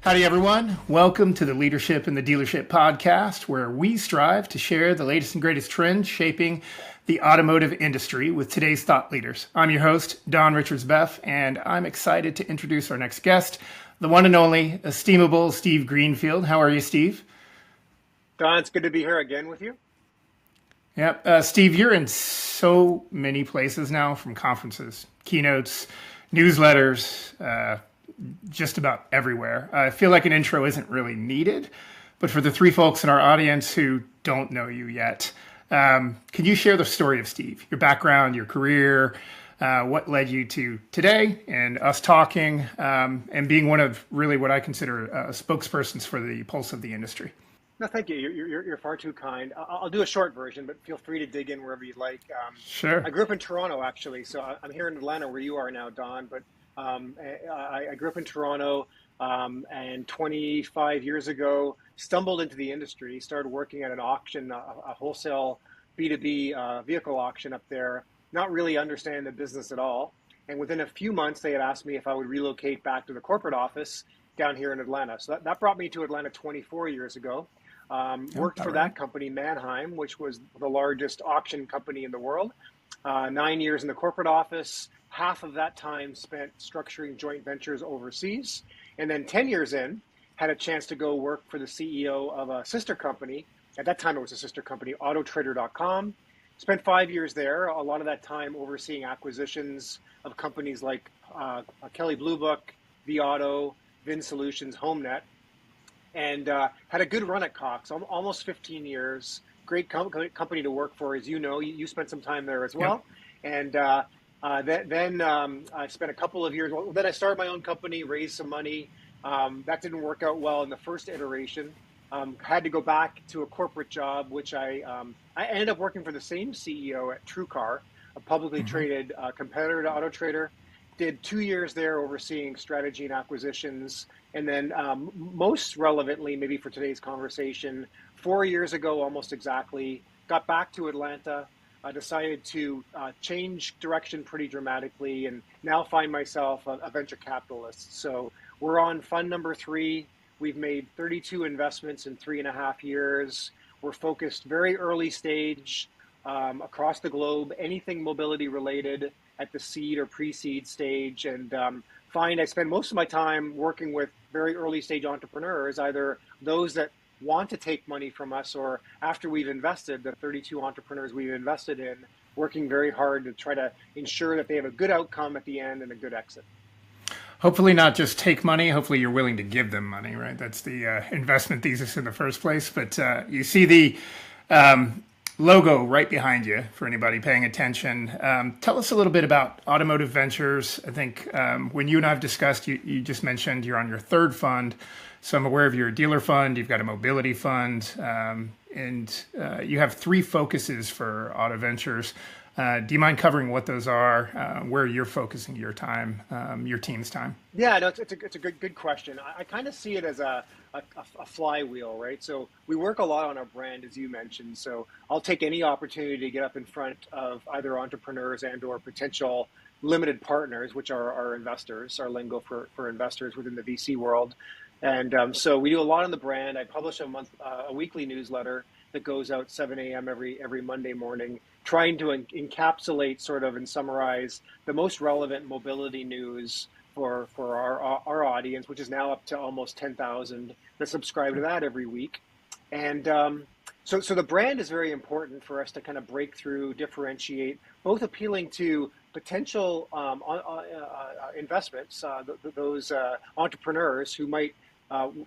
Howdy, everyone. Welcome to the Leadership in the Dealership podcast, where we strive to share the latest and greatest trends shaping the automotive industry with today's thought leaders. I'm your host, Don Richards-Beff, and I'm excited to introduce our next guest, the one and only estimable Steve Greenfield. How are you, Steve? Don, it's good to be here again with you. Yep. Steve, you're in so many places now, from conferences, keynotes, newsletters, just about everywhere. I feel like an intro isn't really needed, but for the three folks in our audience who don't know you yet, can you share the story of Steve, your background, your career, what led you to today and us talking, and being one of really what I consider spokespersons for the pulse of the industry? No, thank you. You're far too kind. I'll do a short version, but feel free to dig in wherever you'd like. Sure. I grew up in Toronto, actually, so I'm here in Atlanta where you are now, Don, but I grew up in Toronto, and 25 years ago, stumbled into the industry, started working at an auction, a wholesale B2B vehicle auction up there, not really understanding the business at all. And within a few months, they had asked me if I would relocate back to the corporate office down here in Atlanta. So that brought me to Atlanta 24 years ago. Worked for that company, Manheim, which was the largest auction company in the world. 9 years in the corporate office, half of that time spent structuring joint ventures overseas. And then 10 years in, had a chance to go work for the CEO of a sister company. At that time, it was a sister company, autotrader.com. Spent 5 years there, a lot of that time overseeing acquisitions of companies like Kelley Blue Book, vAuto, Vin Solutions, HomeNet. And had a good run at Cox, almost 15 years. Great company to work for, as you know. You spent some time there as well. Yep. And then I spent a couple of years. Well, then I started my own company, raised some money. That didn't work out well in the first iteration. Had to go back to a corporate job, which I ended up working for the same CEO at TrueCar, a publicly traded competitor to AutoTrader. Did 2 years there overseeing strategy and acquisitions. And then most relevantly, maybe for today's conversation, 4 years ago, almost exactly, got back to Atlanta. I decided to change direction pretty dramatically and now find myself a venture capitalist. So we're on fund number 3. We've made 32 investments in 3.5 years. We're focused very early stage across the globe, anything mobility related at the seed or pre-seed stage. And I spend most of my time working with very early stage entrepreneurs, either those that want to take money from us or after we've invested, the 32 entrepreneurs we've invested in, working very hard to try to ensure that they have a good outcome at the end and a good exit. Hopefully not just take money. Hopefully you're willing to give them money, right? That's the investment thesis in the first place. But you see the logo right behind you for anybody paying attention. Tell us a little bit about Automotive Ventures. I think when you and I have discussed, you just mentioned you're on your third fund. So I'm aware of your dealer fund, you've got a mobility fund, and you have 3 focuses for Auto Ventures. Do you mind covering what those are, where you're focusing your time, your team's time? Yeah, no, it's a good question. I kind of see it as a flywheel, right? So we work a lot on our brand, as you mentioned. So I'll take any opportunity to get up in front of either entrepreneurs and or potential limited partners, which are our investors, our lingo for investors within the VC world. And so we do a lot on the brand. I publish a weekly newsletter that goes out 7 a.m. every Monday morning, trying to encapsulate sort of and summarize the most relevant mobility news for our audience, which is now up to almost 10,000 that subscribe to that every week. And so the brand is very important for us to kind of break through, differentiate, both appealing to potential investments, those entrepreneurs who might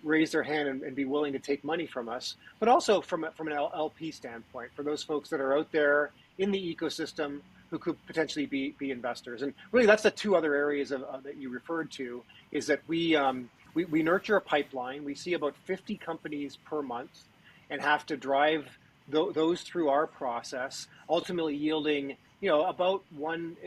raise their hand and be willing to take money from us, but also from an LP standpoint, for those folks that are out there in the ecosystem who could potentially be investors. And really, that's the 2 other areas that you referred to, is that we nurture a pipeline. We see about 50 companies per month and have to drive those through our process, ultimately yielding about one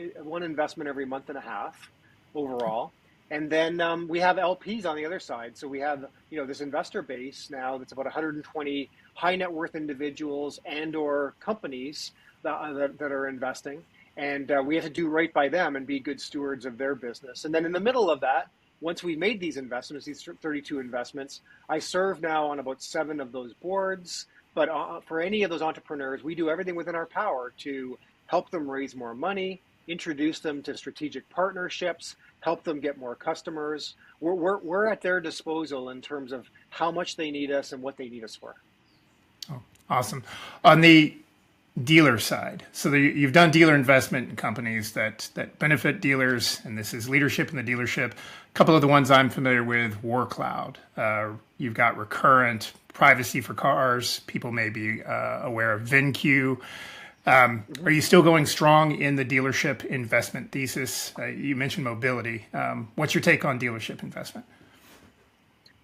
investment every month and a half overall. And then we have LPs on the other side. So we have, this investor base now that's about 120 high net worth individuals and or companies that are investing. And we have to do right by them and be good stewards of their business. And then in the middle of that, once we made these investments, these 32 investments, I serve now on about 7 of those boards. But for any of those entrepreneurs, we do everything within our power to help them raise more money, introduce them to strategic partnerships, help them get more customers. We're at their disposal in terms of how much they need us and what they need us for. Oh, awesome. On the dealer side, so you've done dealer investment in companies that benefit dealers, and this is leadership in the dealership. A couple of the ones I'm familiar with, WarCloud. You've got Recurrent, Privacy for Cars. People may be aware of VinQ. Are you still going strong in the dealership investment thesis? You mentioned mobility. What's your take on dealership investment?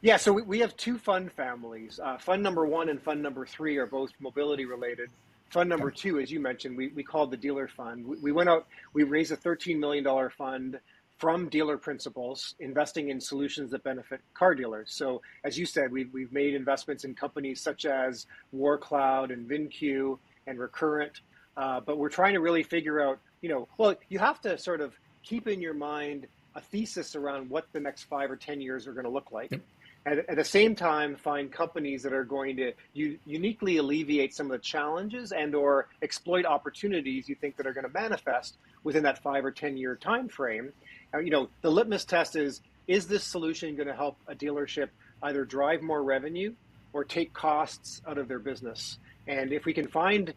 Yeah, so we have 2 fund families. Fund number 1 and fund number 3 are both mobility related. Fund number 2, as you mentioned, we called the dealer fund. We went out, we raised a $13 million fund from dealer principals, investing in solutions that benefit car dealers. So as you said, we've made investments in companies such as WarCloud and VinQ and Recurrent. But we're trying to really figure out, well, you have to sort of keep in your mind a thesis around what the next 5 or 10 years are going to look like. Yep. And at the same time, find companies that are going to uniquely alleviate some of the challenges and or exploit opportunities you think that are going to manifest within that 5 or 10 year time frame. The litmus test is this solution going to help a dealership either drive more revenue or take costs out of their business? And if we can find,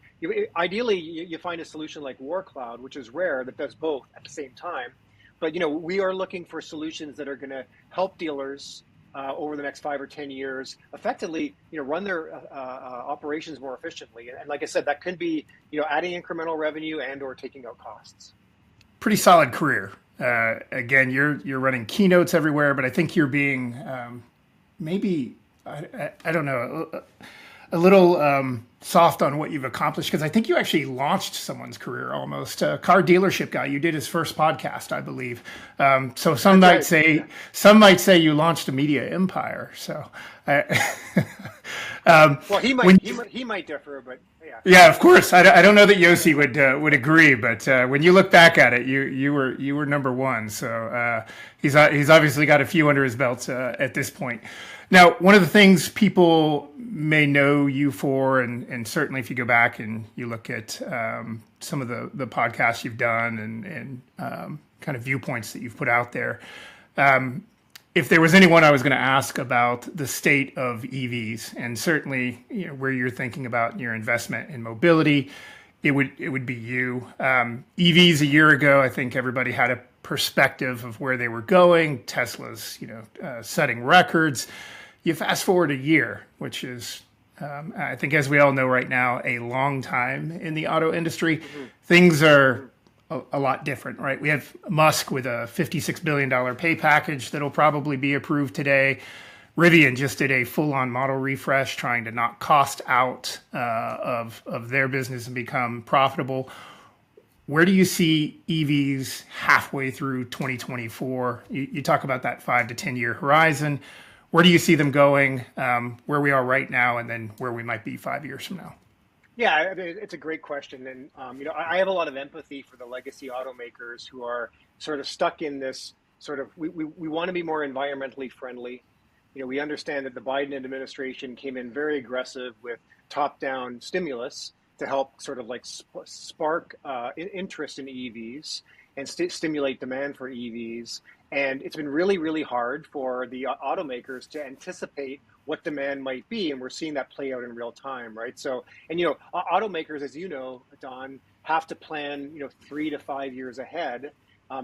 ideally, you find a solution like WarCloud, which is rare, that does both at the same time. But, we are looking for solutions that are going to help dealers over the next 5 or 10 years effectively, run their operations more efficiently. And like I said, that could be, adding incremental revenue and or taking out costs. Pretty solid career. Again, you're running keynotes everywhere, but I think you're being maybe, I don't know, a little soft on what you've accomplished, because I think you actually launched someone's career almost. A car dealership guy, you did his first podcast, I believe. So some might say you launched a media empire. So, well, he might differ, but yeah. Yeah, of course. I don't know that Yossi would agree, but when you look back at it, you were number one. So he's obviously got a few under his belt at this point. Now, one of the things people may know you for, and certainly if you go back and you look at some of the podcasts you've done and kind of viewpoints that you've put out there, if there was anyone I was going to ask about the state of EVs, and certainly where you're thinking about your investment in mobility, it would be you. EVs a year ago, I think everybody had a perspective of where they were going. Tesla's setting records. You fast forward a year, which is, I think, as we all know right now, a long time in the auto industry. Mm-hmm. Things are a lot different, right? We have Musk with a $56 billion pay package that'll probably be approved today. Rivian just did a full-on model refresh, trying to knock cost out of their business and become profitable. Where do you see EVs halfway through 2024? You talk about that 5 to 10 year horizon. Where do you see them going, where we are right now, and then where we might be 5 years from now? Yeah, I mean, it's a great question. And, I have a lot of empathy for the legacy automakers who are sort of stuck in this sort of, we want to be more environmentally friendly. We understand that the Biden administration came in very aggressive with top-down stimulus to help sort of like spark interest in EVs and stimulate demand for EVs. And it's been really, really hard for the automakers to anticipate what demand might be. And we're seeing that play out in real time, right? So, and, automakers, as you know, Don, have to plan, 3 to 5 years ahead.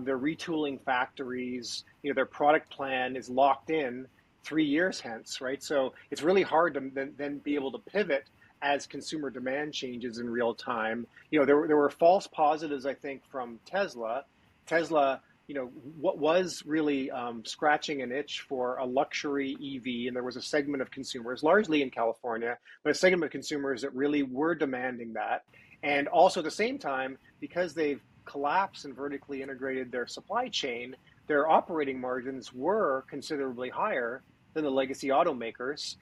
They're retooling factories, their product plan is locked in 3 years hence, right? So it's really hard to then be able to pivot as consumer demand changes in real time. There were false positives, I think, from Tesla. What was really scratching an itch for a luxury EV, and there was a segment of consumers, largely in California, but a segment of consumers that really were demanding that. And also at the same time, because they've collapsed and vertically integrated their supply chain, their operating margins were considerably higher than the legacy automakers.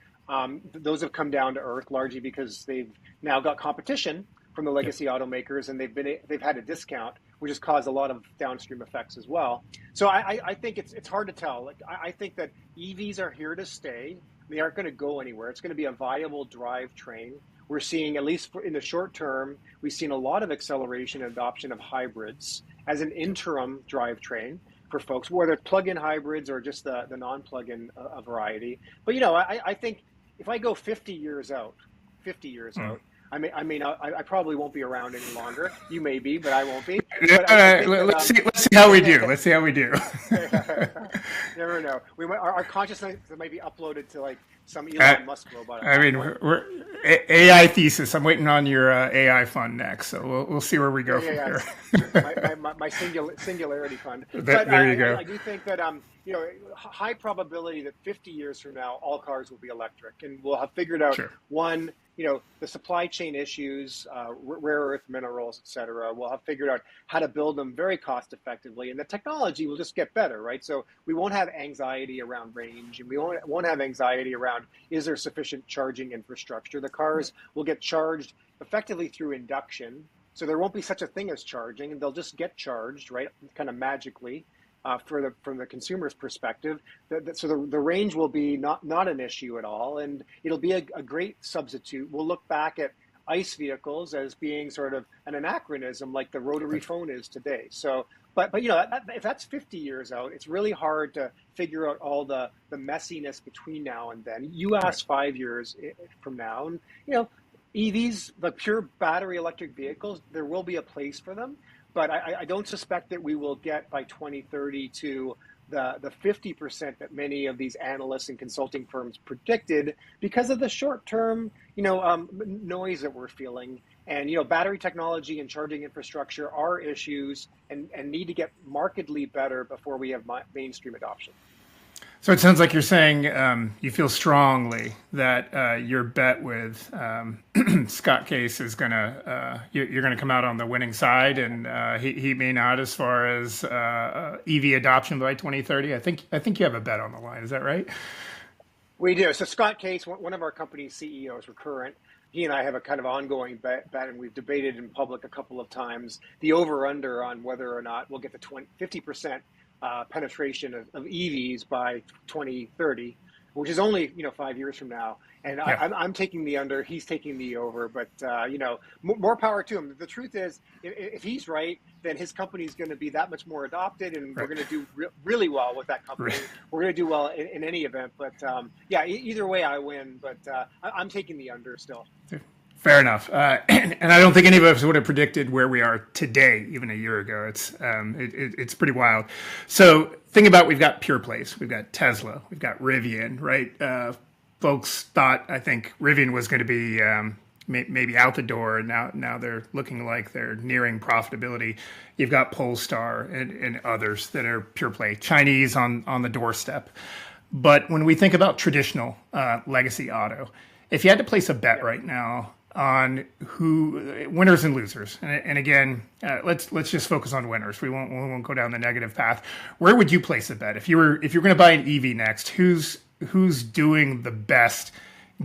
Those have come down to earth largely because they've now got competition from the legacy automakers, and they've had a discount, which has caused a lot of downstream effects as well. So I think it's hard to tell. Like I think that EVs are here to stay. They aren't going to go anywhere. It's going to be a viable drivetrain. We're seeing, at least in the short term, we've seen a lot of acceleration and adoption of hybrids as an interim drivetrain for folks, whether it's plug-in hybrids or just the non-plug-in variety. But I think if I go 50 years out, I probably won't be around any longer. You may be, but I won't be. But let's see how we do. Let's see how we do. Never know. Our consciousness might be uploaded to like some Elon Musk robot. I mean, we're AI thesis. I'm waiting on your AI fund next, so we'll see where we go from here. my singularity fund. There you go. I do think that high probability that 50 years from now all cars will be electric, and we'll have figured out one. The supply chain issues, rare earth minerals, et cetera, we'll have figured out how to build them very cost effectively, and the technology will just get better, right? So we won't have anxiety around range, and we won't have anxiety around, is there sufficient charging infrastructure? The cars will get charged effectively through induction, so there won't be such a thing as charging, and they'll just get charged, right, kind of magically. From the consumer's perspective, so the range will be not an issue at all, and it'll be a great substitute. We'll look back at ICE vehicles as being sort of an anachronism, like the rotary phone is today. So, but if that's 50 years out, it's really hard to figure out all the messiness between now and then. You ask 5 years from now, and EVs, the pure battery electric vehicles, there will be a place for them. But I don't suspect that we will get by 2030 to the 50% that many of these analysts and consulting firms predicted because of the short-term, noise that we're feeling. And, battery technology and charging infrastructure are issues and need to get markedly better before we have mainstream adoption. So it sounds like you're saying you feel strongly that your bet with Scott Case is gonna you're gonna come out on the winning side, and he may not as far as EV adoption by 2030. I think you have a bet on the line. Is that right? We do. So Scott Case, one of our company's CEOs, we're current. He and I have a kind of ongoing bet, and we've debated in public a couple of times the over/under on whether or not we'll get to 50% penetration of EVs by 2030, which is only 5 years from now. And I'm taking the under, he's taking the over. But more power to him. The truth is, if he's right, then his company is going to be that much more adopted, and we're going to do really well with that company. We're going to do well in any event. But either way, I win. But I'm taking the under still. Fair enough. And I don't think any of us would have predicted where we are today, even a year ago. It's pretty wild. So think about, we've got pure plays. We've got Tesla. We've got Rivian, right? Folks thought, I think, Rivian was going to be maybe out the door. And now they're looking like they're nearing profitability. You've got Polestar and others that are pure play. Chinese on the doorstep. But when we think about traditional legacy auto, if you had to place a bet right now on who winners and losers, and again, let's just focus on winners. We won't go down the negative path. Where would you place a bet if you're going to buy an EV next? Who's doing the best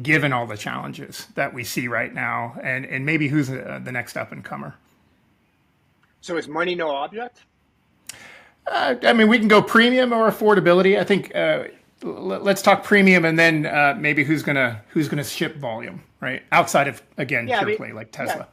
given all the challenges that we see right now, and maybe who's the next up and comer? So is money no object? I mean, we can go premium or affordability. I think. Let's talk premium, and then maybe who's gonna ship volume, right? Outside of, again, pure play like Tesla. Yeah.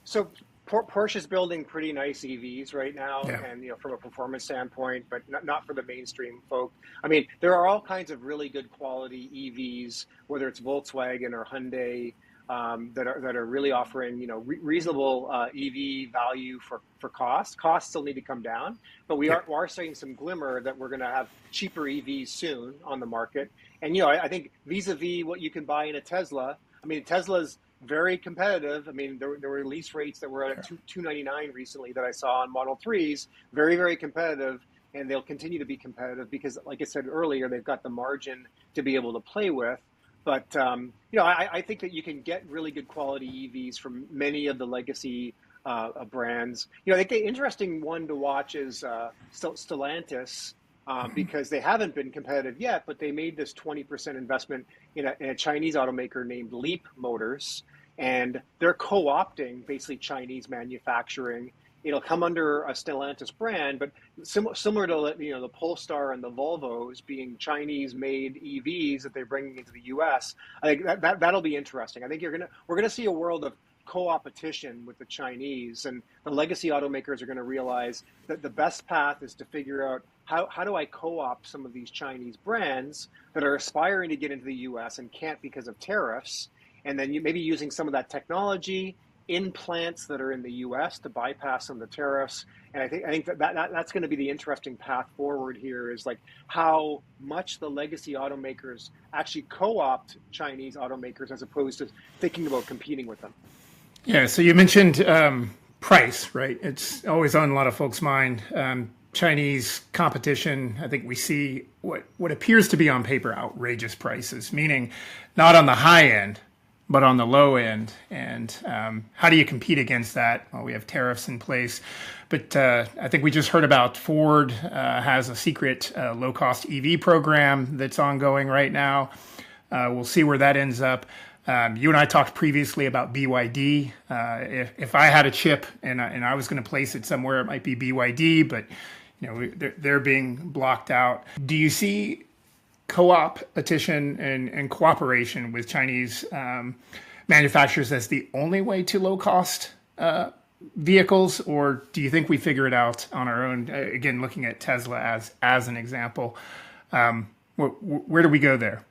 So Porsche's building pretty nice EVs right now, and from a performance standpoint, but not for the mainstream folk. I mean, there are all kinds of really good quality EVs, whether it's Volkswagen or Hyundai, that are really offering reasonable EV value for cost. Costs still need to come down, but we are seeing some glimmer that we're going to have cheaper EVs soon on the market. And I think vis-a-vis what you can buy in a Tesla. I mean, Tesla's very competitive. I mean, there were lease rates that were at $299 recently that I saw on Model 3s. Very, very competitive, and they'll continue to be competitive because, like I said earlier, they've got the margin to be able to play with. But I think that you can get really good quality EVs from many of the legacy brands. I think the interesting one to watch is Stellantis, because they haven't been competitive yet, but they made this 20% investment in a Chinese automaker named Leap Motors, and they're co-opting basically Chinese manufacturing It'll come under a Stellantis brand, but similar to the Polestar and the Volvos being Chinese-made EVs that they're bringing into the U.S. I think that'll be interesting. I think we're gonna see a world of coopetition with the Chinese, and the legacy automakers are going to realize that the best path is to figure out how do I co-opt some of these Chinese brands that are aspiring to get into the U.S. and can't because of tariffs, and then maybe using some of that technology in plants that are in the U.S. to bypass some of the tariffs. And I think that's going to be the interesting path forward here, is like how much the legacy automakers actually co-opt Chinese automakers as opposed to thinking about competing with them. Yeah, so you mentioned price, right? It's always on a lot of folks' mind. Chinese competition, I think we see what appears to be on paper outrageous prices, meaning not on the high end, but on the low end. And how do you compete against that? Well, we have tariffs in place. But I think we just heard about Ford has a secret low-cost EV program that's ongoing right now. We'll see where that ends up. You and I talked previously about BYD. If I had a chip and I was going to place it somewhere, it might be BYD, but they're being blocked out. Do you see co-opetition and cooperation with Chinese manufacturers as the only way to low-cost vehicles, or do you think we figure it out on our own? Again, looking at Tesla as an example, where do we go there?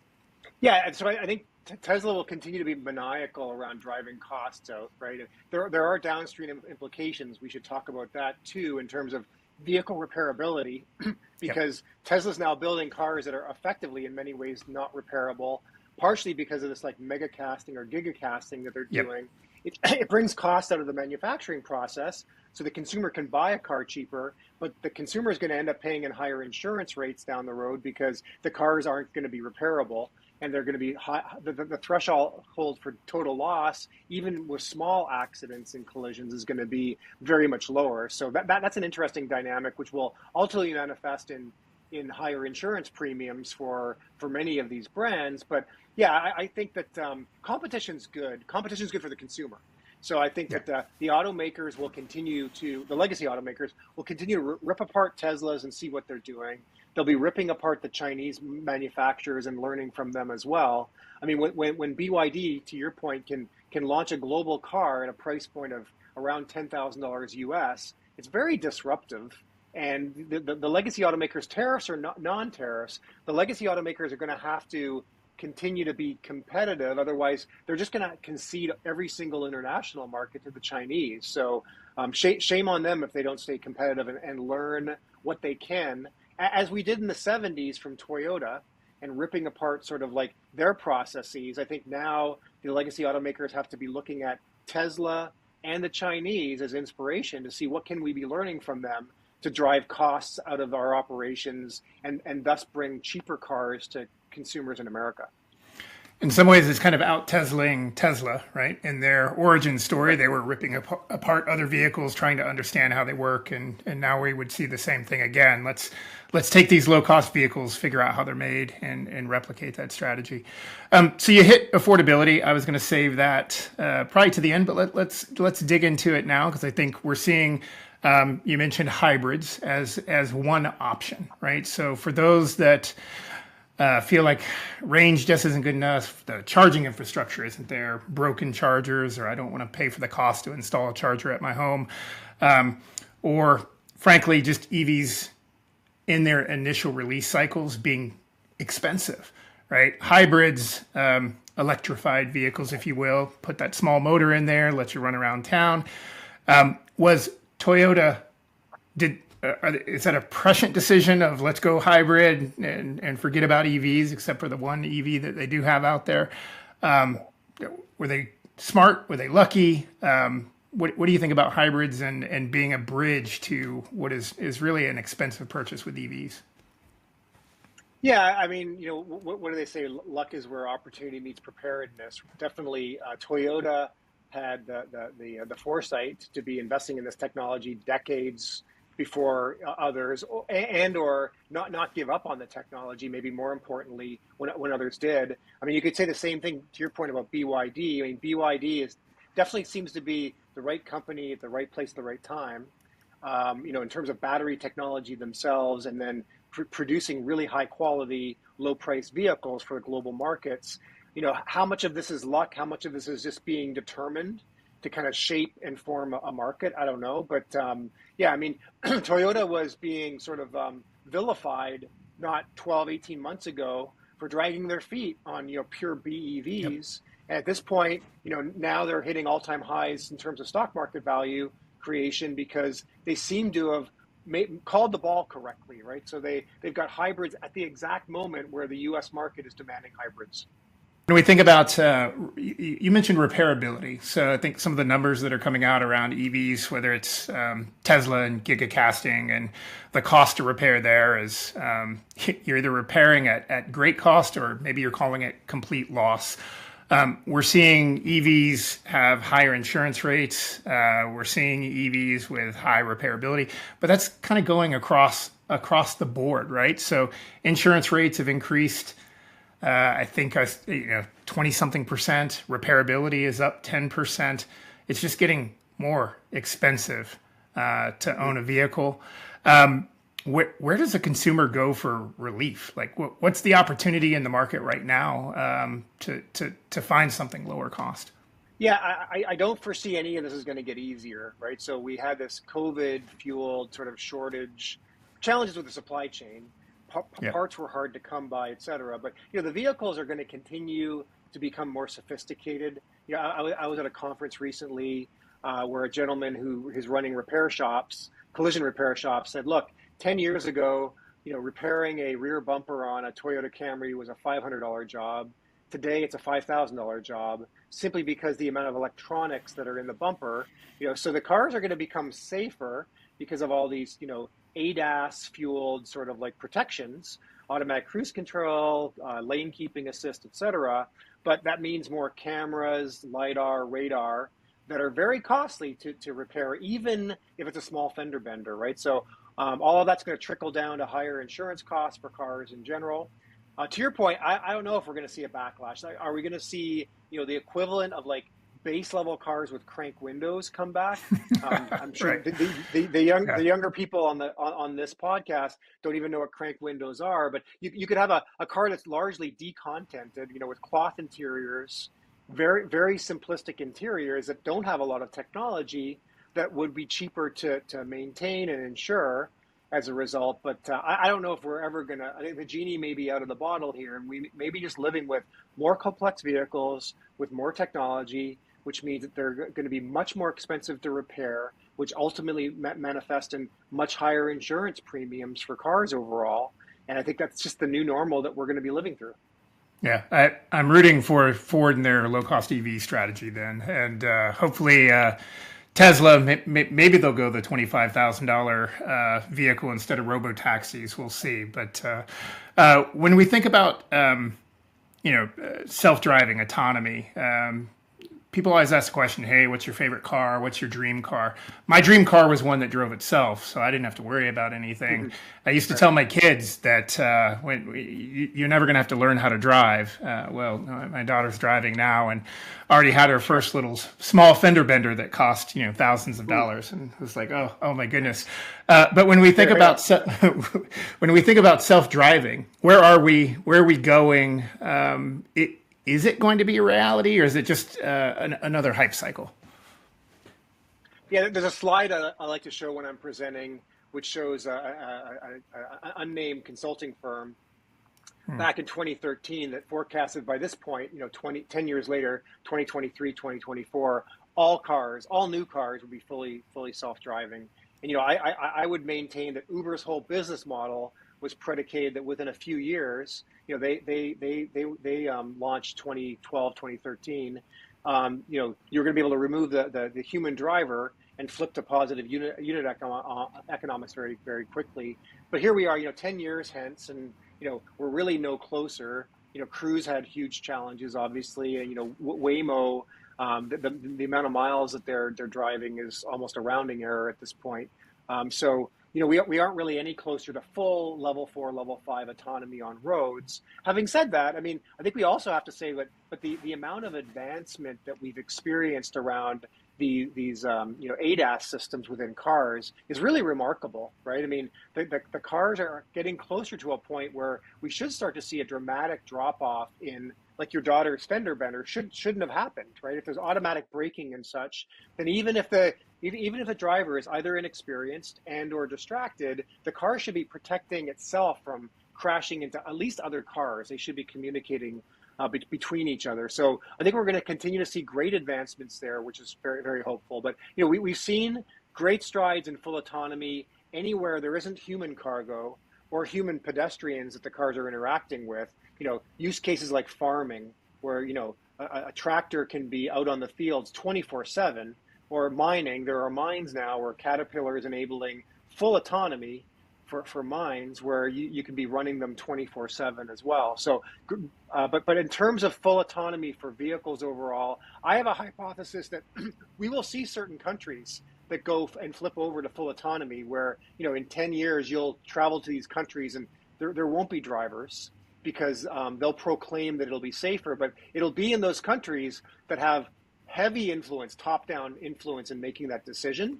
Yeah, so I think Tesla will continue to be maniacal around driving costs out, right? There are downstream implications. We should talk about that too, in terms of vehicle repairability, because Tesla's now building cars that are effectively, in many ways, not repairable, partially because of this like mega casting or giga casting that they're doing. It brings costs out of the manufacturing process, so the consumer can buy a car cheaper, but the consumer is going to end up paying in higher insurance rates down the road because the cars aren't going to be repairable. And they're going to be high. The threshold for total loss, even with small accidents and collisions, is going to be very much lower. So that's an interesting dynamic, which will ultimately manifest in higher insurance premiums for many of these brands. But yeah, I think that competition's good. Competition's good for the consumer. So I think that the automakers will continue to, the legacy automakers will continue to rip apart Teslas and see what they're doing. They'll be ripping apart the Chinese manufacturers and learning from them as well. I mean, when BYD, to your point, can launch a global car at a price point of around $10,000 US, it's very disruptive. And the legacy automakers, tariffs or non-tariffs, the legacy automakers are going to have to continue to be competitive. Otherwise, they're just going to concede every single international market to the Chinese. So shame on them if they don't stay competitive and learn what they can, as we did in the 70s from Toyota, and ripping apart sort of like their processes. I think now the legacy automakers have to be looking at Tesla and the Chinese as inspiration to see what can we be learning from them to drive costs out of our operations and thus bring cheaper cars to consumers in America. In some ways, it's kind of out-Teslaing Tesla, right? In their origin story, they were ripping apart other vehicles, trying to understand how they work, and now we would see the same thing again. Let's take these low-cost vehicles, figure out how they're made, and replicate that strategy. So you hit affordability. I was going to save that probably to the end, but let's dig into it now, because I think we're seeing. You mentioned hybrids as one option, right? So for those that feel like range just isn't good enough, the charging infrastructure isn't there, broken chargers, or I don't want to pay for the cost to install a charger at my home, or frankly, just EVs in their initial release cycles being expensive, right? Hybrids, electrified vehicles, if you will, put that small motor in there, let you run around town. Was Toyota, is that a prescient decision of let's go hybrid and forget about EVs, except for the one EV that they do have out there? Were they smart? Were they lucky? What do you think about hybrids and being a bridge to what is really an expensive purchase with EVs? Yeah, I mean, what do they say? Luck is where opportunity meets preparedness. Definitely, Toyota had the foresight to be investing in this technology decades before others, or not give up on the technology, maybe more importantly, when others did. I mean, you could say the same thing to your point about BYD. I mean, BYD definitely seems to be the right company at the right place at the right time, in terms of battery technology themselves, and then producing really high quality, low price vehicles for the global markets. How much of this is luck? How much of this is just being determined to kind of shape and form a market? I don't know. But yeah, I mean, Toyota was being sort of vilified not 12, 18 months ago for dragging their feet on, pure BEVs. Yep. And at this point, now they're hitting all-time highs in terms of stock market value creation because they seem to have called the ball correctly, right? So they've got hybrids at the exact moment where the U.S. market is demanding hybrids. When we think about, you mentioned repairability. So I think some of the numbers that are coming out around EVs, whether it's Tesla and gigacasting, and the cost to repair there is you're either repairing at great cost or maybe you're calling it complete loss. We're seeing EVs have higher insurance rates. We're seeing EVs with high repairability, but that's kind of going across the board, right? So insurance rates have increased. I think 20-something%. Repairability is up 10%. It's just getting more expensive to own a vehicle. Where does a consumer go for relief? Like, what's the opportunity in the market right now to find something lower cost? Yeah, I don't foresee any of this is going to get easier, right? So we had this COVID-fueled sort of shortage, challenges with the supply chain. Parts were hard to come by, et cetera. But, the vehicles are going to continue to become more sophisticated. I was at a conference recently where a gentleman who is running collision repair shops said, look, 10 years ago, repairing a rear bumper on a Toyota Camry was a $500 job. Today, it's a $5,000 job simply because the amount of electronics that are in the bumper, so the cars are going to become safer because of all these, ADAS fueled sort of like protections, automatic cruise control, lane keeping assist, et cetera. But that means more cameras, LiDAR, radar that are very costly to repair, even if it's a small fender bender, right? So all of that's going to trickle down to higher insurance costs for cars in general. To your point, I don't know if we're going to see a backlash. Are we going to see, the equivalent of like base level cars with crank windows come back? I'm sure right. the younger people on this podcast don't even know what crank windows are. But you could have a car that's largely decontented, with cloth interiors, very very simplistic interiors that don't have a lot of technology that would be cheaper to maintain and insure as a result. But I don't know if we're ever going to, I think the genie may be out of the bottle here, and we may be just living with more complex vehicles with more technology, which means that they're going to be much more expensive to repair, which ultimately manifest in much higher insurance premiums for cars overall. And I think that's just the new normal that we're going to be living through. Yeah, I'm rooting for Ford and their low-cost EV strategy then. And hopefully Tesla, maybe they'll go the $25,000 vehicle instead of robo-taxis. We'll see. But when we think about, self-driving autonomy, people always ask the question, hey, what's your favorite car? What's your dream car? My dream car was one that drove itself, so I didn't have to worry about anything. Mm-hmm. I used to tell my kids that you're never going to have to learn how to drive. Well, my daughter's driving now and already had her first little small fender bender that cost, thousands of dollars. And it was like, oh my goodness. But when we think about self-driving, where are we going? Is it going to be a reality, or is it just another hype cycle? Yeah, there's a slide I like to show when I'm presenting, which shows an unnamed consulting firm back in 2013 that forecasted by this point, 10 years later, 2023, 2024, all new cars would be fully self-driving. And, I would maintain that Uber's whole business model was predicated that within a few years, they launched 2012, 2013. You're going to be able to remove the human driver and flip to positive unit economics very, very quickly. But here we are, 10 years hence, and we're really no closer. Cruise had huge challenges, obviously. Waymo, the amount of miles that they're driving is almost a rounding error at this point. So we aren't really any closer to full level 4, level 5 autonomy on roads. Having said that, I think we also have to say that, but the amount of advancement that we've experienced around these ADAS systems within cars is really remarkable, right? I mean, the cars are getting closer to a point where we should start to see a dramatic drop off in, like, your daughter's fender bender shouldn't have happened, right? If there's automatic braking and such, then even if the driver is either inexperienced and or distracted, the car should be protecting itself from crashing into at least other cars. They should be communicating between each other. So I think we're going to continue to see great advancements there, which is very, very hopeful. But we've seen great strides in full autonomy anywhere there isn't human cargo or human pedestrians that the cars are interacting with. Use cases like farming, where a tractor can be out on the fields 24/7, or mining. There are mines now where Caterpillar is enabling full autonomy for mines where you can be running them 24/7 as well. So, but in terms of full autonomy for vehicles overall, I have a hypothesis that we will see certain countries that go and flip over to full autonomy, where in 10 years you'll travel to these countries and there won't be drivers, because they'll proclaim that it'll be safer, but it'll be in those countries that have heavy influence, top-down influence in making that decision.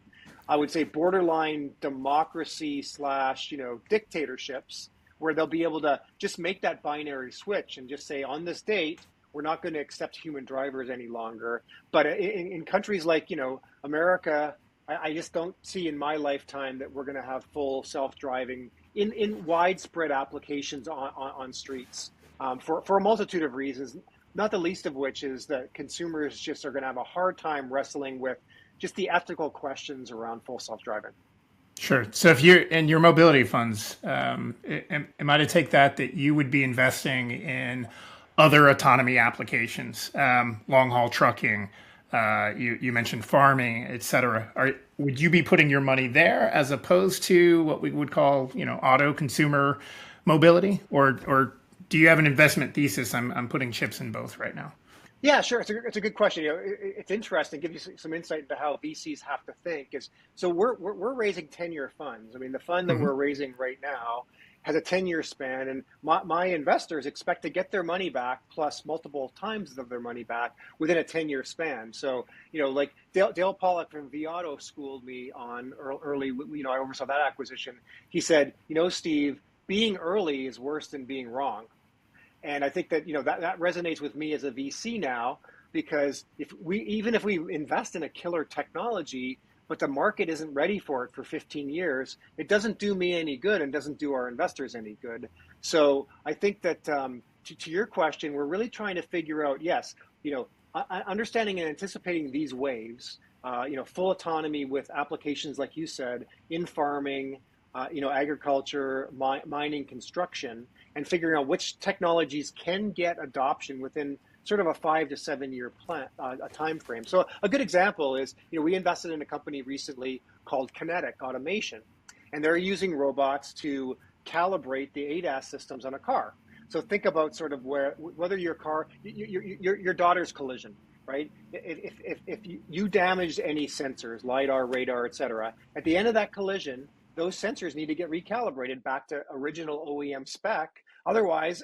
I would say borderline democracy / dictatorships, where they'll be able to just make that binary switch and just say, on this date, we're not going to accept human drivers any longer. But in countries like, America, I just don't see in my lifetime that we're going to have full self-driving in widespread applications on streets, for a multitude of reasons, not the least of which is that consumers just are going to have a hard time wrestling with just the ethical questions around full self-driving. Sure. So if you're in your mobility funds, am I to take that you would be investing in other autonomy applications, long haul trucking? You mentioned farming, et cetera. Would you be putting your money there as opposed to what we would call, auto consumer mobility, or do you have an investment thesis? I'm putting chips in both right now. Yeah, sure. It's a good question. It's interesting. Give you some insight into how VCs have to think. So we're raising 10-year funds. I mean, the fund that we're raising right now has a 10-year span, and my investors expect to get their money back plus multiple times of their money back within a 10-year span. So like Dale Pollack from vAuto schooled me on early. I oversaw that acquisition. He said, Steve, being early is worse than being wrong. And I think that that resonates with me as a VC now, because even if we invest in a killer technology, but the market isn't ready for it for 15 years, it doesn't do me any good and doesn't do our investors any good. So I think that to your question, we're really trying to figure out, yes, understanding and anticipating these waves, full autonomy with applications like you said in farming, agriculture, mining, construction, and figuring out which technologies can get adoption within sort of a 5 to 7 year plan, a time frame. So a good example is, we invested in a company recently called Kinetic Automation, and they're using robots to calibrate the ADAS systems on a car. So think about sort of whether your car, your daughter's collision, right? If you damaged any sensors, LiDAR, radar, et cetera, at the end of that collision, those sensors need to get recalibrated back to original OEM spec. Otherwise,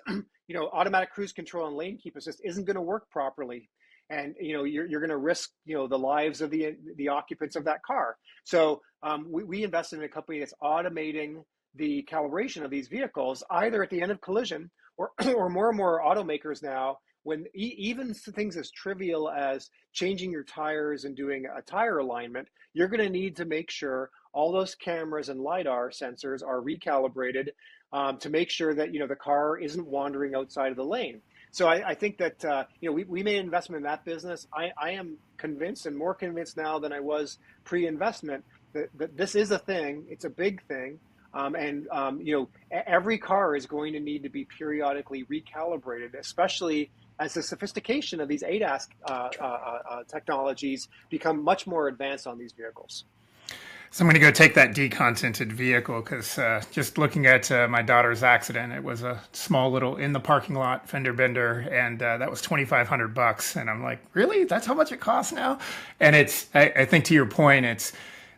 automatic cruise control and lane keep assist isn't going to work properly, and you're going to risk the lives of the occupants of that car. So we invested in a company that's automating the calibration of these vehicles, either at the end of collision or more and more automakers now, when even things as trivial as changing your tires and doing a tire alignment, you're going to need to make sure all those cameras and LiDAR sensors are recalibrated to make sure that the car isn't wandering outside of the lane. So I think that we made an investment in that business. I am convinced, and more convinced now than I was pre-investment, that this is a thing. It's a big thing. Every car is going to need to be periodically recalibrated, especially as the sophistication of these ADAS technologies become much more advanced on these vehicles. So I'm going to go take that decontented vehicle, because just looking at my daughter's accident, it was a small little in the parking lot fender bender, and that was $2,500. And I'm like, really? That's how much it costs now? And I think to your point, it's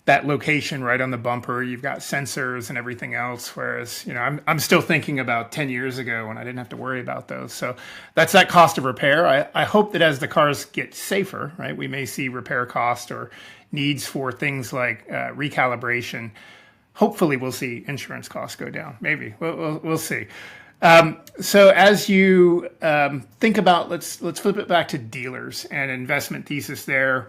that location right on the bumper. You've got sensors and everything else. Whereas, I'm still thinking about 10 years ago when I didn't have to worry about those. So that's that cost of repair. I hope that as the cars get safer, right, we may see repair cost or needs for things like recalibration. Hopefully we'll see insurance costs go down. Maybe we'll see. So as you think about, let's flip it back to dealers and investment thesis there.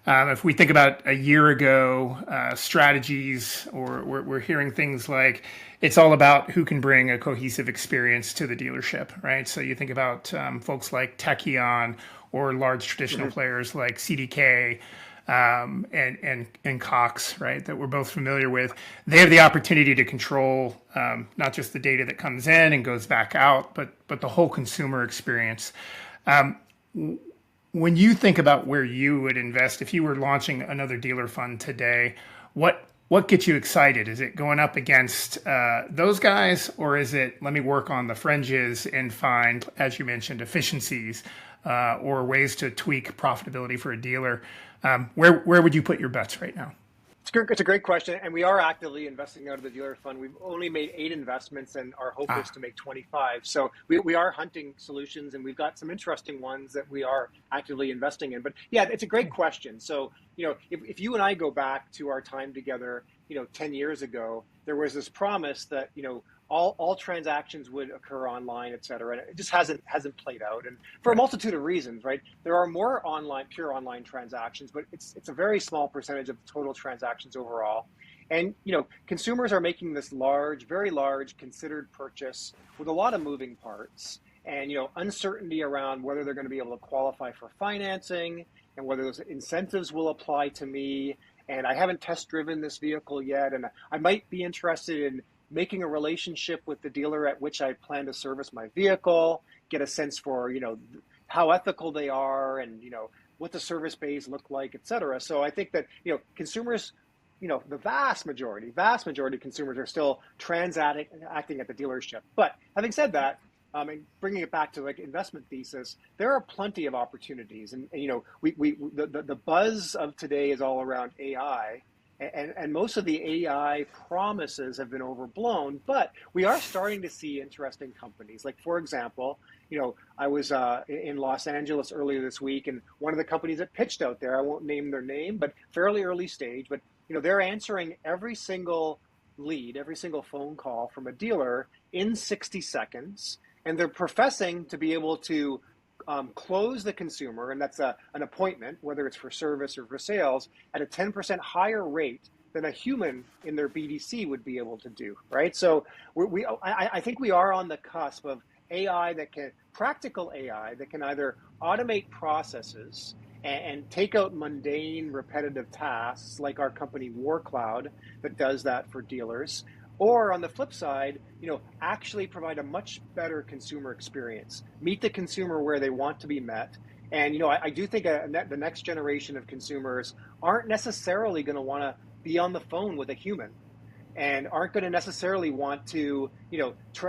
If we think about a year ago, strategies, or we're hearing things like it's all about who can bring a cohesive experience to the dealership, right? So you think about folks like Techion or large traditional players like CDK and Cox, right? That we're both familiar with. They have the opportunity to control not just the data that comes in and goes back out, but the whole consumer experience. When you think about where you would invest, if you were launching another dealer fund today, what gets you excited? Is it going up against those guys, or is it let me work on the fringes and find, as you mentioned, efficiencies or ways to tweak profitability for a dealer? Where would you put your bets right now? It's a great question, and we are actively investing out of the dealer fund. We've only made 8 investments, and our hope is to make 25. So we are hunting solutions, and we've got some interesting ones that we are actively investing in. But yeah, it's a great question. So, if you and I go back to our time together, 10 years ago, there was this promise that, all transactions would occur online, et cetera. And it just hasn't played out. And for a multitude of reasons, right? There are more pure online transactions, but it's a very small percentage of total transactions overall. And, consumers are making this very large considered purchase with a lot of moving parts and, uncertainty around whether they're going to be able to qualify for financing and whether those incentives will apply to me. And I haven't test driven this vehicle yet. And I might be interested in making a relationship with the dealer at which I plan to service my vehicle, get a sense for, how ethical they are and, what the service bays look like, et cetera. So I think that, consumers, the vast majority of consumers are still acting at the dealership. But having said that, and bringing it back to like investment thesis, there are plenty of opportunities. And the buzz of today is all around AI. And most of the AI promises have been overblown, but we are starting to see interesting companies. Like, for example, I was in Los Angeles earlier this week, and one of the companies that pitched out there, I won't name their name, but fairly early stage, but they're answering every single lead, every single phone call from a dealer in 60 seconds, and they're professing to be able to close the consumer, and that's an appointment, whether it's for service or for sales, at a 10% higher rate than a human in their BDC would be able to do, right? So I think we are on the cusp of practical AI that can either automate processes and take out mundane, repetitive tasks like our company WarCloud that does that for dealers, or on the flip side, actually provide a much better consumer experience, meet the consumer where they want to be met. And, I do think the next generation of consumers aren't necessarily going to want to be on the phone with a human and aren't going to necessarily want to,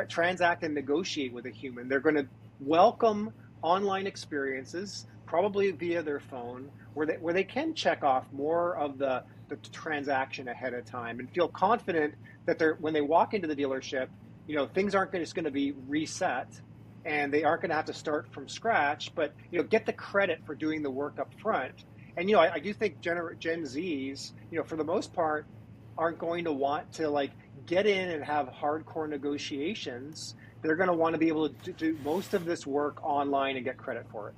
transact and negotiate with a human. They're going to welcome online experiences, probably via their phone, where they can check off more of the transaction ahead of time and feel confident that when they walk into the dealership, things aren't just going to be reset and they aren't going to have to start from scratch, but, get the credit for doing the work up front. And, I do think Gen Zs, for the most part, aren't going to want to get in and have hardcore negotiations. They're going to want to be able to do most of this work online and get credit for it.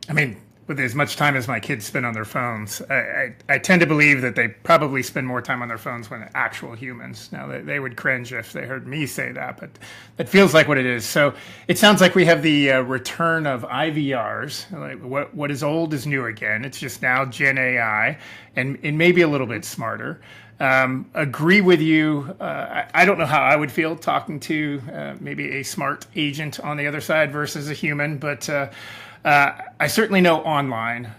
I mean, with as much time as my kids spend on their phones, I tend to believe that they probably spend more time on their phones than actual humans. Now, they would cringe if they heard me say that, but that feels like what it is. So it sounds like we have the return of IVRs. Like what is old is new again. It's just now Gen AI and maybe a little bit smarter. Agree with you. I don't know how I would feel talking to maybe a smart agent on the other side versus a human, but I certainly know online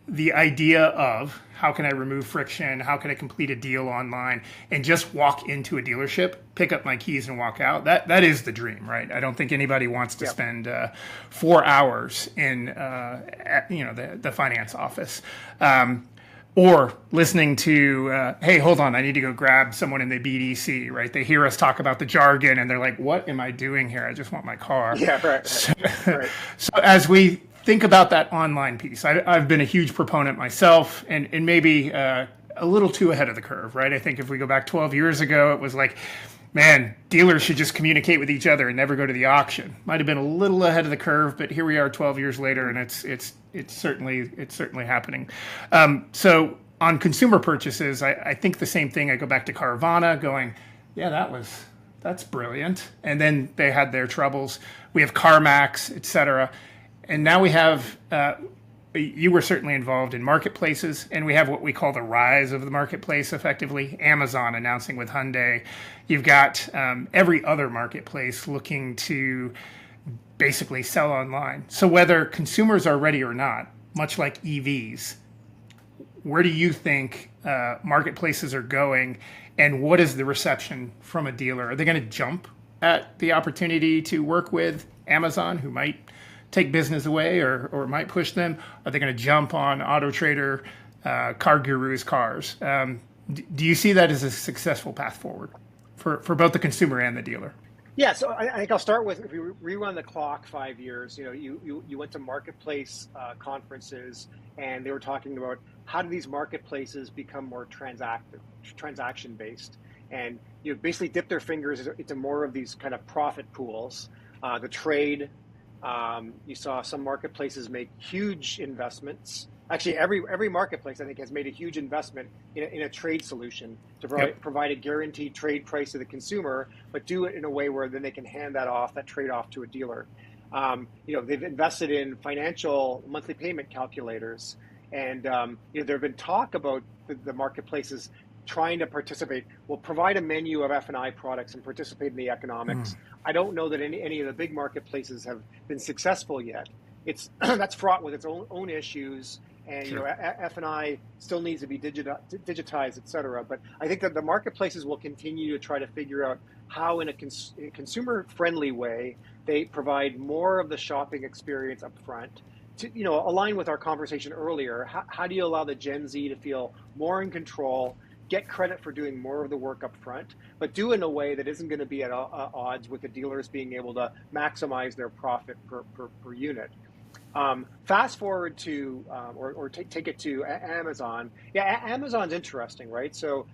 the idea of how can I remove friction, how can I complete a deal online and just walk into a dealership, pick up my keys and walk out. That is the dream, right? I don't think anybody wants to spend 4 hours in the finance office. or listening to, hey, hold on, I need to go grab someone in the BDC, right? They hear us talk about the jargon and they're like, what am I doing here? I just want my car. Yeah, right, So, right. so as we think about that online piece, I've been a huge proponent myself, and maybe a little too ahead of the curve, right? I think if we go back 12 years ago, it was like, man, dealers should just communicate with each other and never go to the auction. Might have been a little ahead of the curve, but here we are 12 years later, and it's certainly happening. So on consumer purchases, I think the same thing. I go back to Carvana, going, yeah, that's brilliant. And then they had their troubles. We have CarMax, et cetera. And now we have, you were certainly involved in marketplaces, and we have what we call the rise of the marketplace, effectively. Amazon announcing with Hyundai. You've got every other marketplace looking to basically sell online. So whether consumers are ready or not, much like EVs, where do you think marketplaces are going, and what is the reception from a dealer? Are they going to jump at the opportunity to work with Amazon, who might take business away or might push them? Are they going to jump on Auto Trader, Car Guru's cars? Do you see that as a successful path forward for both the consumer and the dealer? Yeah, so I think I'll start with, if we rerun the clock 5 years, you went to marketplace conferences, and they were talking about how do these marketplaces become more transaction based, and basically dip their fingers into more of these kind of profit pools. The trade, you saw some marketplaces make huge investments. Actually, every marketplace, I think, has made a huge investment in a trade solution to provide a guaranteed trade price to the consumer, but do it in a way where then they can hand that trade off to a dealer. They've invested in financial monthly payment calculators, and there have been talk about the marketplaces trying to participate. Will provide a menu of F&I products and participate in the economics. I don't know that any of the big marketplaces have been successful yet. That's fraught with its own issues. And Sure. F&I still needs to be digitized, et cetera. But I think that the marketplaces will continue to try to figure out how, in a consumer-friendly way, they provide more of the shopping experience up front. To align with our conversation earlier, how do you allow the Gen Z to feel more in control, get credit for doing more of the work up front, but do it in a way that isn't going to be at odds with the dealers being able to maximize their profit per unit. Fast forward to, or take it to Amazon. Yeah, Amazon's interesting, right? So,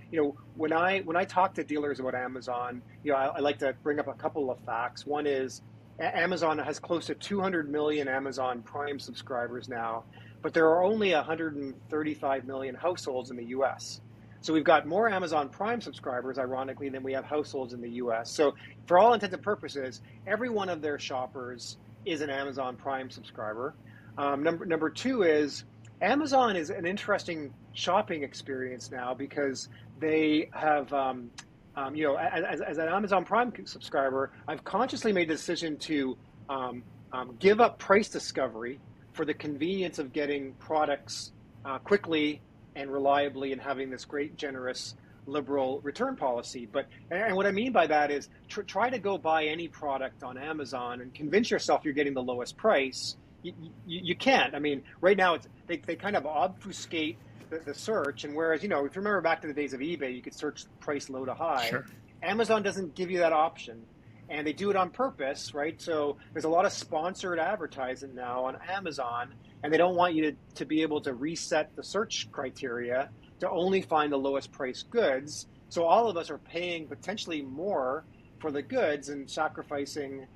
when I talk to dealers about Amazon, I like to bring up a couple of facts. One is Amazon has close to 200 million Amazon Prime subscribers now, but there are only 135 million households in the US. So we've got more Amazon Prime subscribers, ironically, than we have households in the US. So for all intents and purposes, every one of their shoppers is an Amazon Prime subscriber. Number two is Amazon is an interesting shopping experience now, because they have, as an Amazon Prime subscriber, I've consciously made the decision to give up price discovery for the convenience of getting products quickly and reliably, and having this great, generous, liberal return policy. And what I mean by that is try to go buy any product on Amazon and convince yourself you're getting the lowest price. You can't. I mean, right now they kind of obfuscate the search. And whereas, if you remember back to the days of eBay, you could search price low to high. Sure. Amazon doesn't give you that option. And they do it on purpose, right? So there's a lot of sponsored advertising now on Amazon, and they don't want you to be able to reset the search criteria to only find the lowest priced goods. So all of us are paying potentially more for the goods and sacrificing,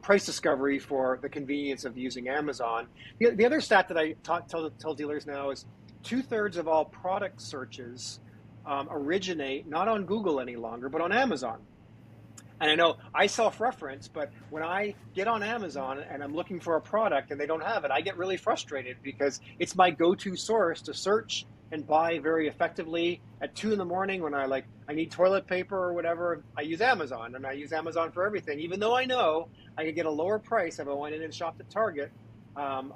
price discovery for the convenience of using Amazon. The other stat that I tell dealers now is 2/3 of all product searches originate not on Google any longer, but on Amazon. And I know I self-reference, but when I get on Amazon and I'm looking for a product and they don't have it, I get really frustrated, because it's my go-to source to search and buy very effectively. At 2 a.m. when I need toilet paper or whatever, I use Amazon, and I use Amazon for everything. Even though I know I could get a lower price if I went in and shopped at Target, I'm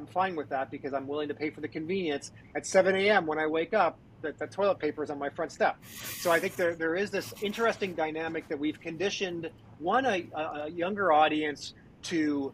fine with that, because I'm willing to pay for the convenience. At 7 a.m. when I wake up, the toilet paper is on my front step. So I think there is this interesting dynamic that we've conditioned a younger audience to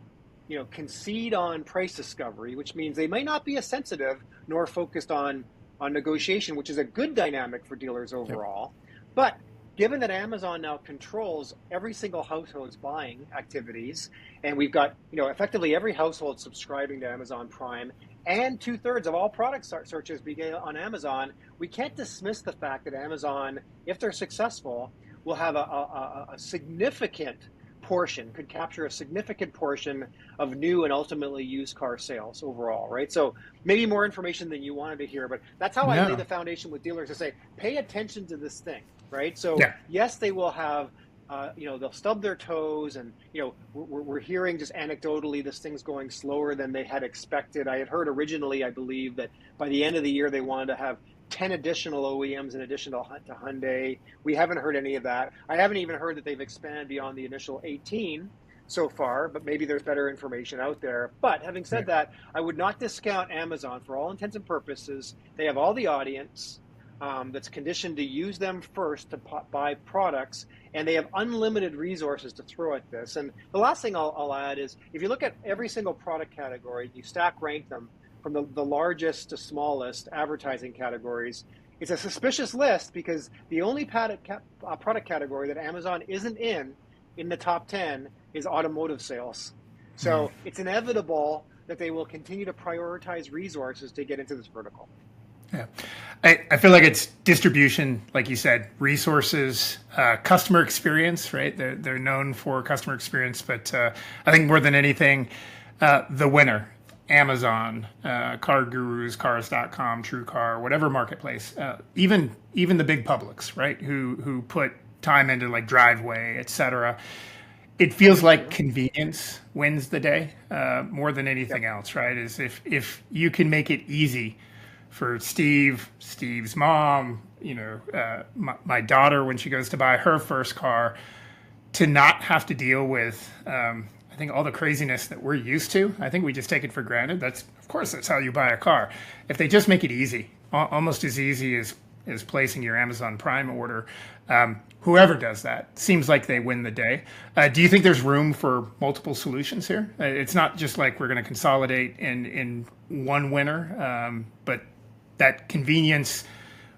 concede on price discovery, which means they may not be as sensitive nor focused on negotiation, which is a good dynamic for dealers Yep. overall. But given that Amazon now controls every single household's buying activities, and we've got, effectively every household subscribing to Amazon Prime, and 2/3 of all product searches begin on Amazon, we can't dismiss the fact that Amazon, if they're successful, will have a significant portion, could capture a significant portion of new and ultimately used car sales overall, right? So maybe more information than you wanted to hear, but that's how I lay No. the foundation with dealers to say, pay attention to this thing, right? So Yeah. yes, they will have, they'll stub their toes, and we're hearing just anecdotally this thing's going slower than they had expected. I had heard originally, I believe, that by the end of the year they wanted to have 10 additional OEMs in addition to Hyundai. We haven't heard any of that. I haven't even heard that they've expanded beyond the initial 18 so far, but maybe there's better information out there. But having said that, I would not discount Amazon for all intents and purposes. They have all the audience that's conditioned to use them first to buy products, and they have unlimited resources to throw at this. And the last thing I'll add is, if you look at every single product category, you stack rank them from the largest to smallest advertising categories, it's a suspicious list, because the only product category that Amazon isn't in the top 10 is automotive sales. So it's inevitable that they will continue to prioritize resources to get into this vertical. Yeah. I feel like it's distribution, like you said, resources, customer experience, right? They're known for customer experience, but I think more than anything, the winner, Amazon, Car Gurus, Cars.com, TrueCar, whatever marketplace, even the big publics, right? Who put time into like Driveway, etc. It feels like convenience wins the day more than anything else, right? Is if you can make it easy for Steve's mom, my daughter when she goes to buy her first car, to not have to deal with I think all the craziness that we're used to. I think we just take it for granted. That's how you buy a car. If they just make it easy, almost as easy as placing your Amazon Prime order, whoever does that seems like they win the day. Do you think there's room for multiple solutions here? It's not just like we're going to consolidate in one winner, but that convenience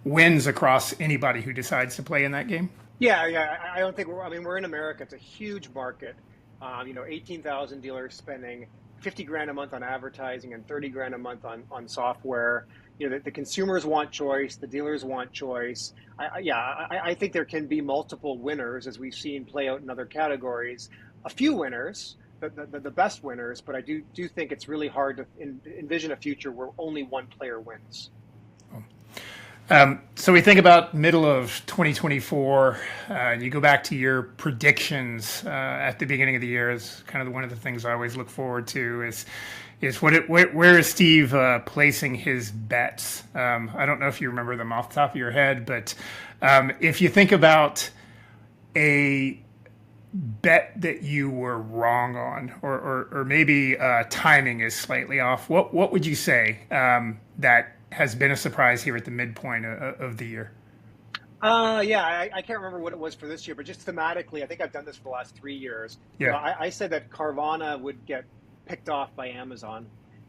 wins across anybody who decides to play in that game? Yeah. I don't think we're in America. It's a huge market. 18,000 dealers spending 50 grand a month on advertising and 30 grand a month on software. The consumers want choice, the dealers want choice. I think there can be multiple winners, as we've seen play out in other categories. A few winners, the best winners, but I do think it's really hard to envision a future where only one player wins. So we think about middle of 2024, and you go back to your predictions at the beginning of the year. Is kind of one of the things I always look forward to is where is Steve placing his bets? I don't know if you remember them off the top of your head, but if you think about a bet that you were wrong on, or maybe timing is slightly off, what would you say that has been a surprise here at the midpoint of the year? I can't remember what it was for this year, but just thematically, I think I've done this for the last 3 years. Yeah. I said that Carvana would get picked off by Amazon,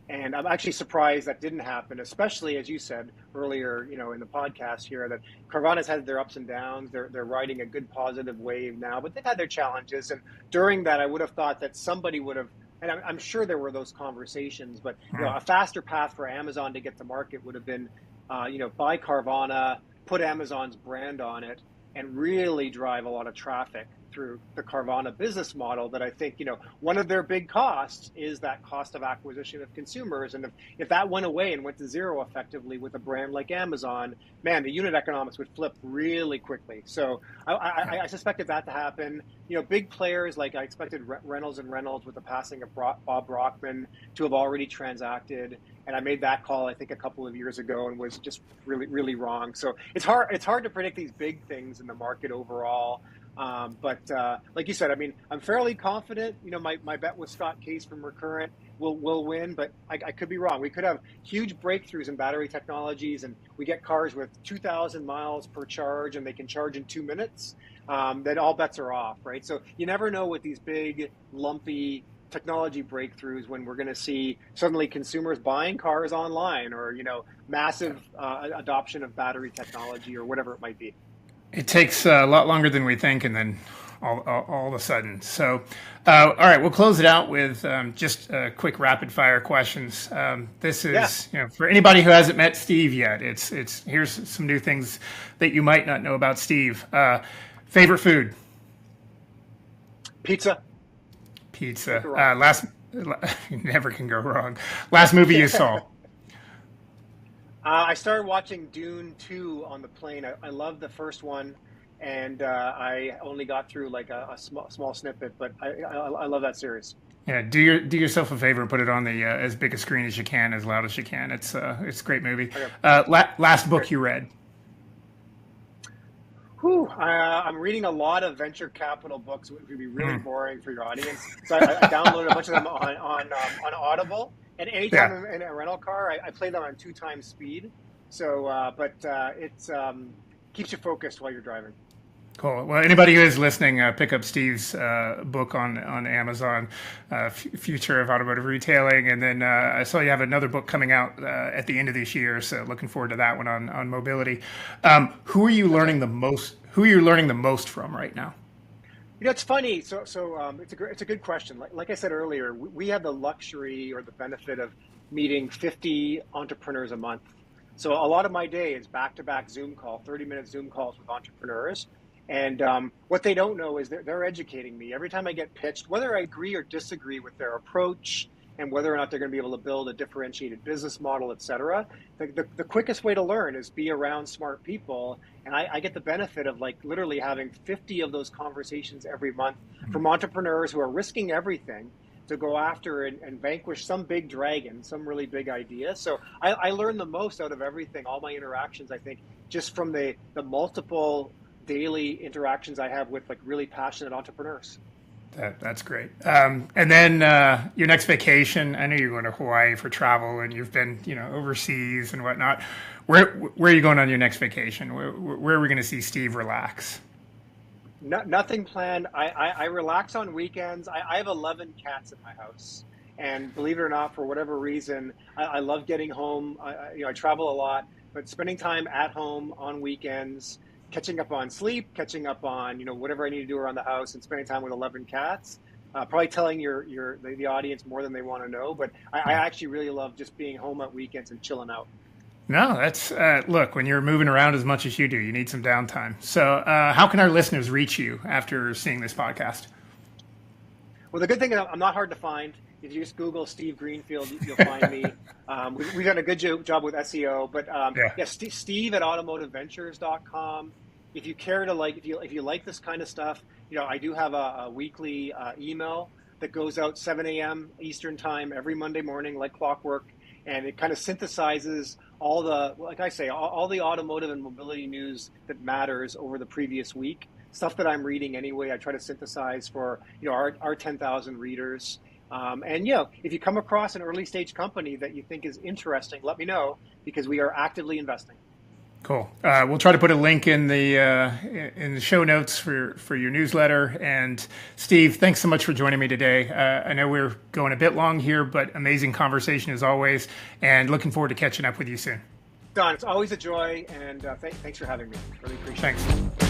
and I'm actually surprised that didn't happen, especially as you said earlier, in the podcast here, that Carvana's had their ups and downs. They're riding a good positive wave now, but they've had their challenges. And during that, I would have thought that somebody would have, and I'm sure there were those conversations, but a faster path for Amazon to get to market would have been, buy Carvana, put Amazon's brand on it, and really drive a lot of traffic through the Carvana business model. That I think, one of their big costs is that cost of acquisition of consumers. And if that went away and went to zero effectively with a brand like Amazon, man, the unit economics would flip really quickly. So I suspected that to happen. Big players like I expected Reynolds and Reynolds with the passing of Bob Brockman to have already transacted. And I made that call, I think, a couple of years ago and was just really, really wrong. So it's hard to predict these big things in the market overall. But like you said, I'm fairly confident. My bet with Scott Case from Recurrent will win, but I could be wrong. We could have huge breakthroughs in battery technologies, and we get cars with 2,000 miles per charge, and they can charge in 2 minutes. Then all bets are off, right? So you never know with these big, lumpy technology breakthroughs when we're going to see suddenly consumers buying cars online, or massive adoption of battery technology, or whatever it might be. It takes a lot longer than we think, and then all of a sudden. So, all right, we'll close it out with just quick rapid fire questions. This is, for anybody who hasn't met Steve yet, it's here's some new things that you might not know about Steve. Favorite food? Pizza. Pizza. You never can go wrong. Last movie you saw? I started watching Dune 2 on the plane. I loved the first one, and I only got through like a small snippet, but I love that series. Yeah, do yourself a favor and put it on the as big a screen as you can, as loud as you can. It's a great movie. Okay. Last book you read? I'm reading a lot of venture capital books. It would be really boring for your audience. So I downloaded a bunch of them on Audible. And anytime I'm in a rental car, I play them on 2 times speed. So, but it's keeps you focused while you're driving. Cool. Well, anybody who is listening, pick up Steve's book on Amazon, Future of Automotive Retailing. And then I saw you have another book coming out at the end of this year. So looking forward to that one on mobility. Who are you learning the most? Who are you learning the most from right now? It's funny. So it's a good question. Like I said earlier, we have the luxury or the benefit of meeting 50 entrepreneurs a month. So a lot of my day is back-to-back Zoom call, 30-minute Zoom calls with entrepreneurs. And what they don't know is they're educating me. Every time I get pitched, whether I agree or disagree with their approach and whether or not they're going to be able to build a differentiated business model, et cetera, the quickest way to learn is be around smart people. And I get the benefit of like literally having 50 of those conversations every month from entrepreneurs who are risking everything to go after and vanquish some big dragon, some really big idea. So I learn the most out of everything, all my interactions, I think, just from the multiple daily interactions I have with like really passionate entrepreneurs. That's great. And then your next vacation, I know you're going to Hawaii for travel and you've been, overseas and whatnot. Where are you going on your next vacation? Where are we going to see Steve relax? Nothing planned. I relax on weekends. I have 11 cats in my house. And believe it or not, for whatever reason, I love getting home. I travel a lot, but spending time at home on weekends, catching up on sleep, catching up on whatever I need to do around the house, and spending time with 11 cats. Probably telling the audience more than they want to know, but I actually really love just being home at weekends and chilling out. No, that's look, when you're moving around as much as you do, you need some downtime. So how can our listeners reach you after seeing this podcast? Well, the good thing is I'm not hard to find. If you just Google Steve Greenfield, you'll find me. We've done a good job with SEO, but Steve at automotiveventures.com. If you care to if you like this kind of stuff, I do have a weekly email that goes out 7 a.m. Eastern time every Monday morning, like clockwork, and it kind of synthesizes all the, like I say, all the automotive and mobility news that matters over the previous week. Stuff that I'm reading anyway, I try to synthesize for our 10,000 readers. And if you come across an early stage company that you think is interesting, let me know, because we are actively investing. Cool. We'll try to put a link in the show notes for your newsletter. And Steve, thanks so much for joining me today. I know we're going a bit long here, but amazing conversation as always, and looking forward to catching up with you soon. Don, it's always a joy, and thanks for having me. Really appreciate it. Thanks.